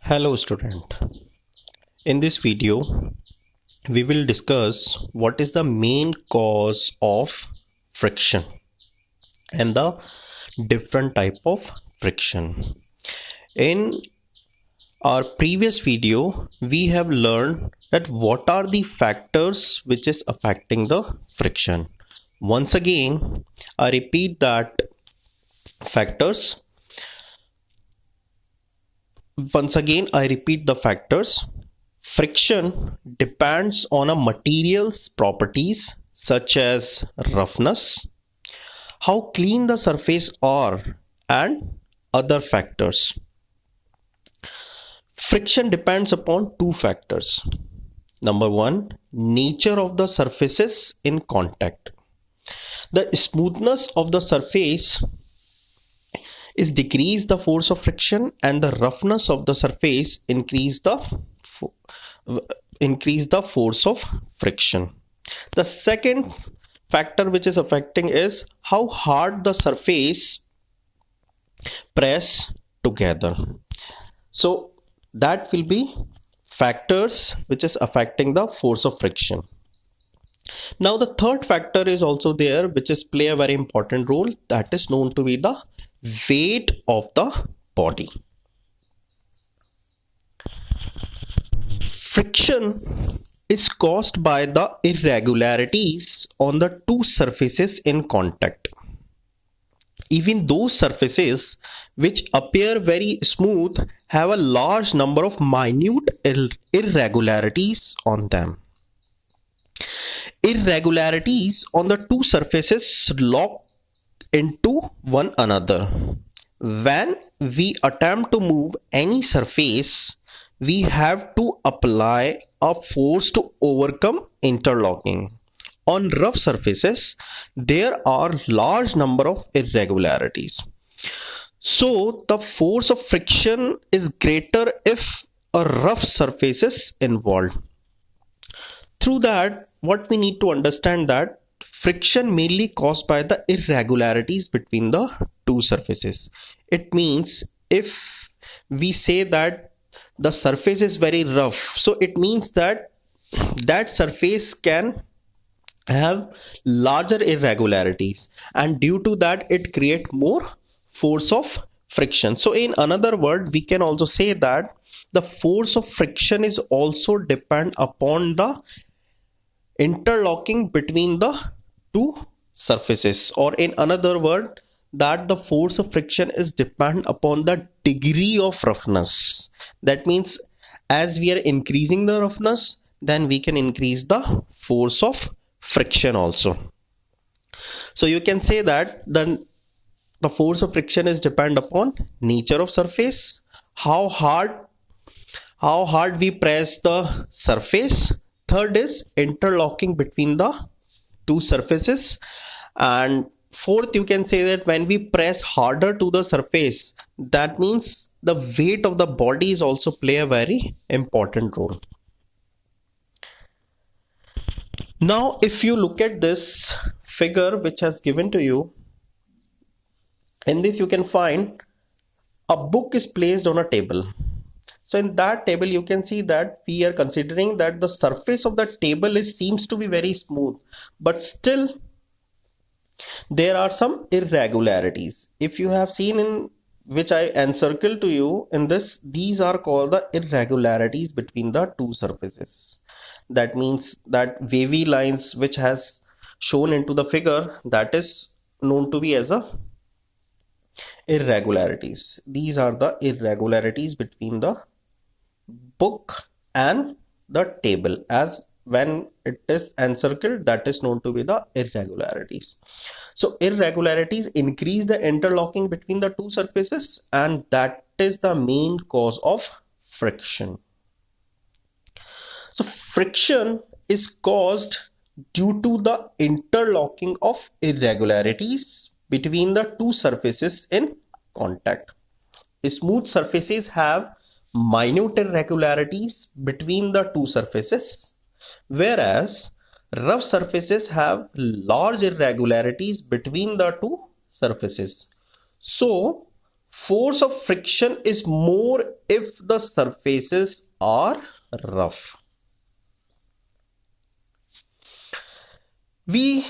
Hello student. In this video, we will discuss what is the main cause of friction and the different type of friction. In our previous video, we have learned that what are the factors which is affecting the friction. Once again, I repeat that factors. Once again, I repeat the factors. Friction depends on a material's properties such as roughness, how clean the surface are, and other factors. Friction depends upon two factors. Number one, nature of the surfaces in contact. The smoothness of the surface is decrease the force of friction, and the roughness of the surface increase the force of friction. The second factor which is affecting is how hard the surface press together. So that will be factors which is affecting the force of friction. Now the third factor is also there which is play a very important role, that is known to be the weight of the body. Friction is caused by the irregularities on the two surfaces in contact. Even those surfaces which appear very smooth have a large number of minute irregularities on them. Irregularities on the two surfaces lock into one another. When we attempt to move any surface, we have to apply a force to overcome interlocking. On rough surfaces, there are large number of irregularities. So the force of friction is greater if a rough surface is involved. Through that, what we need to understand that friction mainly caused by the irregularities between the two surfaces. It means if we say that the surface is very rough, so it means that that surface can have larger irregularities, and due to that it create more force of friction. So in another word, we can also say that the force of friction is also depend upon the interlocking between the two surfaces, or in another word, that the force of friction is depend upon the degree of roughness. That means as we are increasing the roughness, then we can increase the force of friction also. So you can say that then the force of friction is depend upon nature of surface, how hard we press the surface. Third is interlocking between the two surfaces, and fourth, you can say that when we press harder to the surface, that means the weight of the body is also play a very important role. Now if you look at this figure which has given to you, in this you can find a book is placed on a table. So in that table you can see that we are considering that the surface of the table seems to be very smooth, but still there are some irregularities. If you have seen in which I encircled to you in this, these are called the irregularities between the two surfaces. That means that wavy lines which has shown into the figure, that is known to be as a irregularities. These are the irregularities between the book and the table. As when it is encircled, that is known to be the irregularities. So irregularities increase the interlocking between the two surfaces, and that is the main cause of friction. So friction is caused due to the interlocking of irregularities between the two surfaces in contact. Smooth surfaces have minute irregularities between the two surfaces, whereas rough surfaces have large irregularities between the two surfaces. So Force of friction is more if the surfaces are rough. We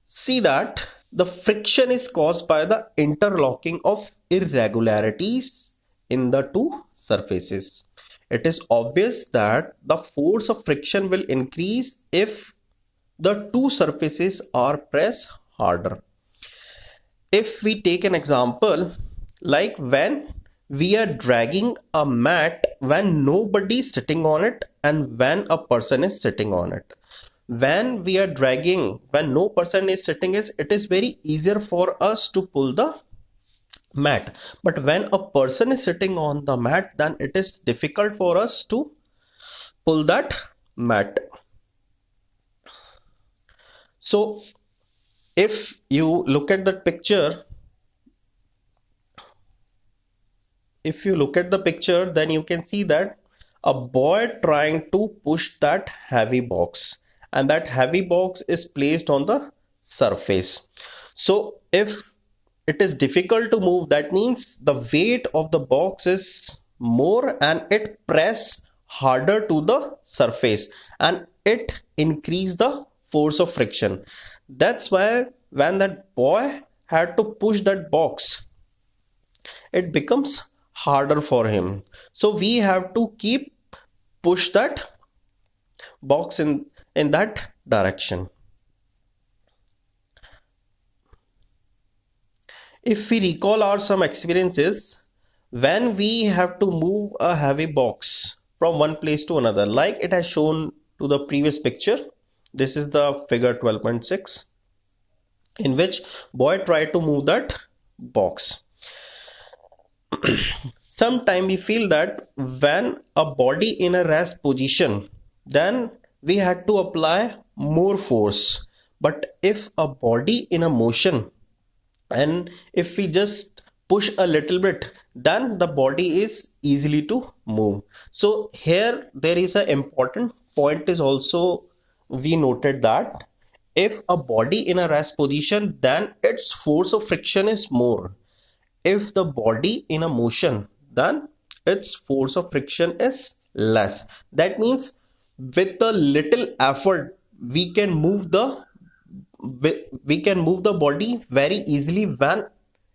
see that the friction is caused by the interlocking of irregularities in the two surfaces. It is obvious that the force of friction will increase if the two surfaces are pressed harder. If we take an example, like when we are dragging a mat when nobody is sitting on it and when a person is sitting on it. When we are dragging, when no person is sitting, it is very easier for us to pull the mat. But when a person is sitting on the mat, then it is difficult for us to pull that mat. So if you look at that picture, then you can see that a boy trying to push that heavy box, and that heavy box is placed on the surface. So if it is difficult to move, that means the weight of the box is more and it press harder to the surface and it increase the force of friction. That's why when that boy had to push that box, it becomes harder for him. So we have to keep push that box in that direction. If we recall our some experiences, when we have to move a heavy box from one place to another, like it has shown to the previous picture, this is the figure 12.6, in which boy tried to move that box. Sometimes we feel that when a body in a rest position, then we had to apply more force. But if a body in a motion, and if we just push a little bit, then the body is easily to move. So here there is an important point is also we noted that if a body in a rest position, then its force of friction is more. If the body in a motion, then its force of friction is less. That means with a little effort we can move the body very easily when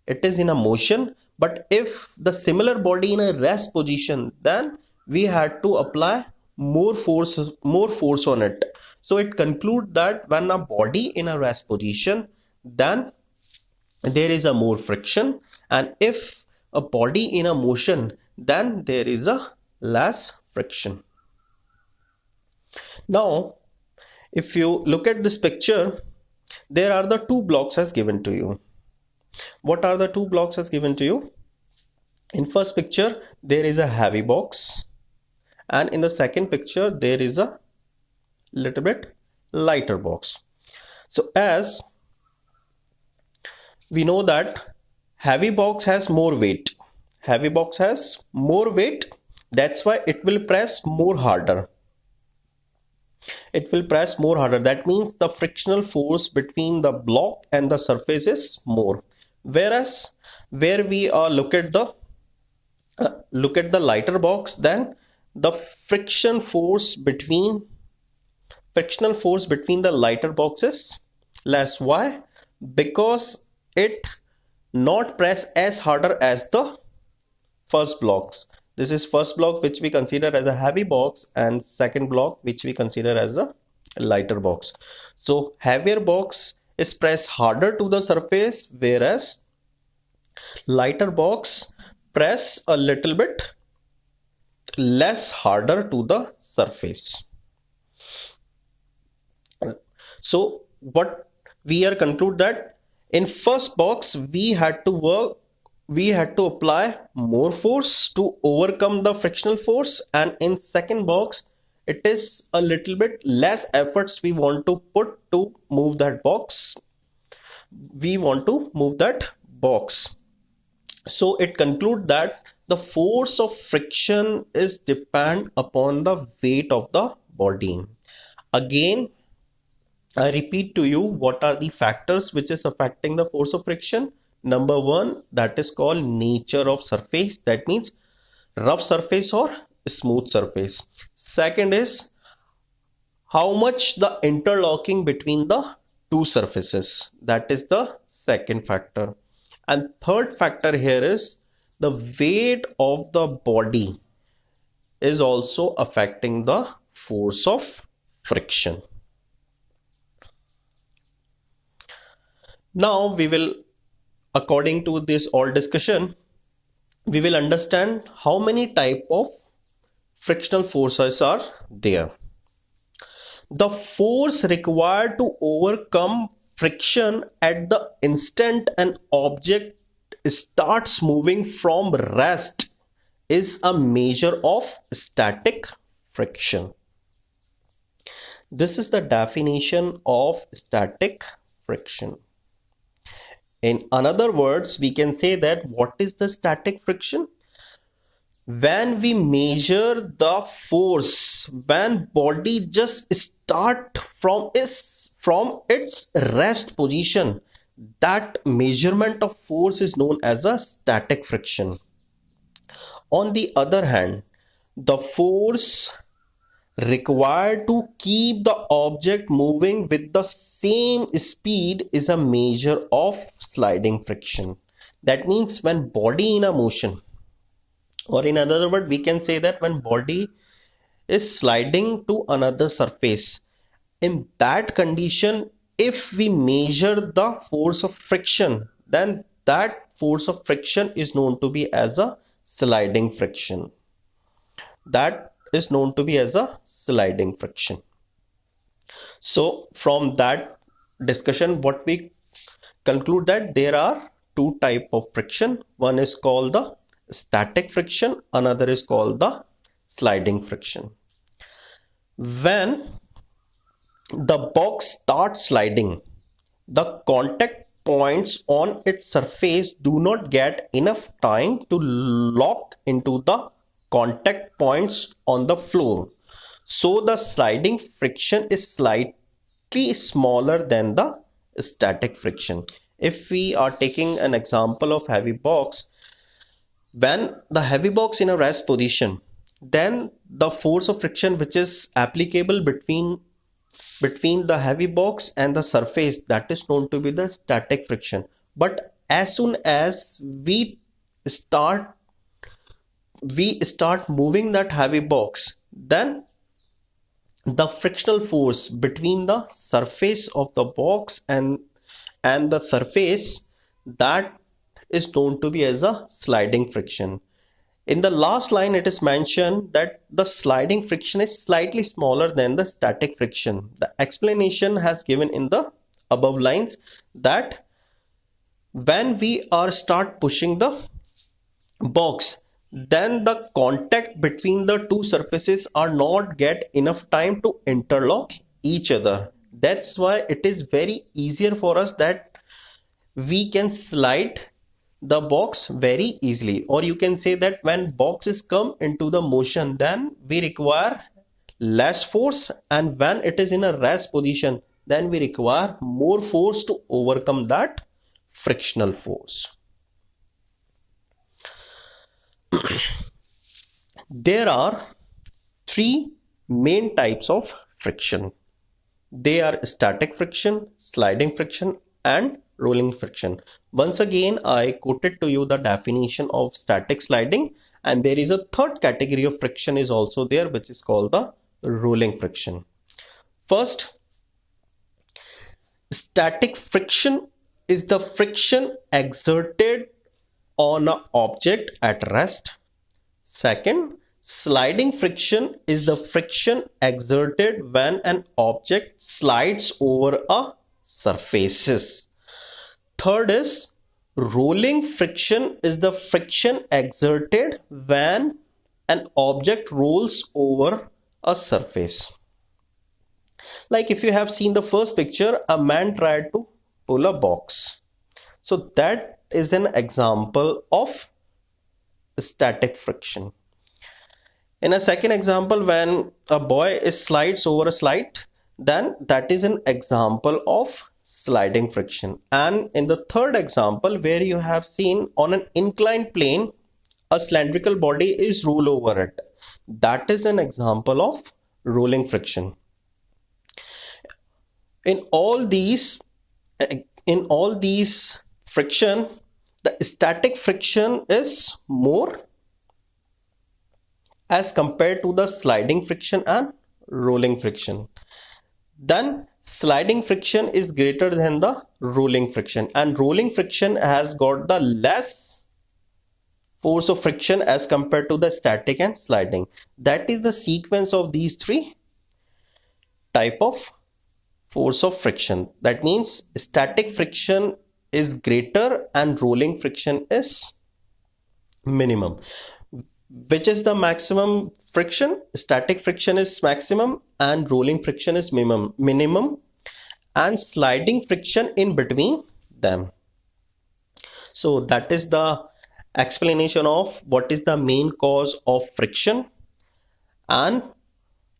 it is in a motion. But if the similar body in a rest position, then we had to apply more force on it. So it concludes that when a body in a rest position, then there is a more friction, and if a body in a motion, then there is a less friction. Now if you look at this picture, there are the two blocks as given to you. What are the two blocks as given to you? In first picture there is a heavy box, and in the second picture there is a little bit lighter box. So as we know that heavy box has more weight, that's why it will press more harder. That means the frictional force between the block and the surface is more. Whereas where we look at the lighter box, then the frictional force between the lighter box is less. Why? Because it not press as harder as the first blocks. This is first block which we consider as a heavy box, and second block which we consider as a lighter box. So heavier box is pressed harder to the surface, whereas lighter box press a little bit less harder to the surface. So what we are conclude that in first box we had to apply more force to overcome the frictional force, and in second box it is a little bit less efforts we want to put to move that box. So it concludes that the force of friction is depend upon the weight of the body. Again, I repeat to you what are the factors which is affecting the force of friction. Number one, that is called nature of surface. That means rough surface or smooth surface. Second is how much the interlocking between the two surfaces. That is the second factor. And third factor here is the weight of the body is also affecting the force of friction. Now we will, according to this all discussion, we will understand how many type of frictional forces are there. The force required to overcome friction at the instant an object starts moving from rest is a measure of static friction. This is the definition of static friction. In other words, we can say that what is the static friction? When we measure the force, when body just start from its rest position, that measurement of force is known as a static friction. On the other hand, the force required to keep the object moving with the same speed is a measure of sliding friction. That means when body in a motion, or in another word, we can say that when body is sliding to another surface, in that condition, if we measure the force of friction, then that force of friction is known to be as a sliding friction. That is known to be as a sliding friction. So from that discussion, what we conclude that there are two type of friction. One is called the static friction, another is called the sliding friction. When the box starts sliding, the contact points on its surface do not get enough time to lock into the contact points on the floor. So the sliding friction is slightly smaller than the static friction. If we are taking an example of heavy box, when the heavy box in a rest position, then the force of friction which is applicable between the heavy box and the surface, that is known to be the static friction. But as soon as start we start moving that heavy box, then the frictional force between the surface of the box and the surface, that is known to be as a sliding friction. In the last line, it is mentioned that the sliding friction is slightly smaller than the static friction. The explanation has given in the above lines that when we are start pushing the box, then the contact between the two surfaces are not get enough time to interlock each other. That's why it is very easier for us that we can slide the box very easily. Or you can say that when boxes come into the motion, then we require less force, and when it is in a rest position, then we require more force to overcome that frictional force. There are three main types of friction. They are static friction, sliding friction, and rolling friction. Once again, I quoted to you the definition of static sliding, and there is a third category of friction is also there, which is called the rolling friction. First, static friction is the friction exerted on an object at rest. Second, sliding friction is the friction exerted when an object slides over a surfaces. Third is rolling friction is the friction exerted when an object rolls over a surface. Like if you have seen the first picture, a man tried to pull a box. So that is an example of static friction. In a second example, when a boy slides over a slide, then that is an example of sliding friction. And in the third example, where you have seen on an inclined plane a cylindrical body is roll over it, that is an example of rolling friction. In all these in all these friction, the static friction is more as compared to the sliding friction and rolling friction. Then sliding friction is greater than the rolling friction, and rolling friction has got the less force of friction as compared to the static and sliding. That is the sequence of these three type of force of friction. That means static friction is greater and rolling friction is minimum. Which is the maximum friction? Static friction is maximum and rolling friction is minimum, and sliding friction in between them. So that is the explanation of what is the main cause of friction and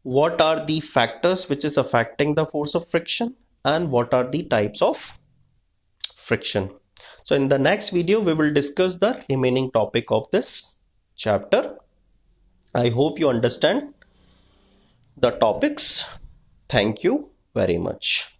what are the factors which is affecting the force of friction and what are the types of friction. So in the next video we will discuss the remaining topic of this chapter. I hope you understand the topics. Thank you very much.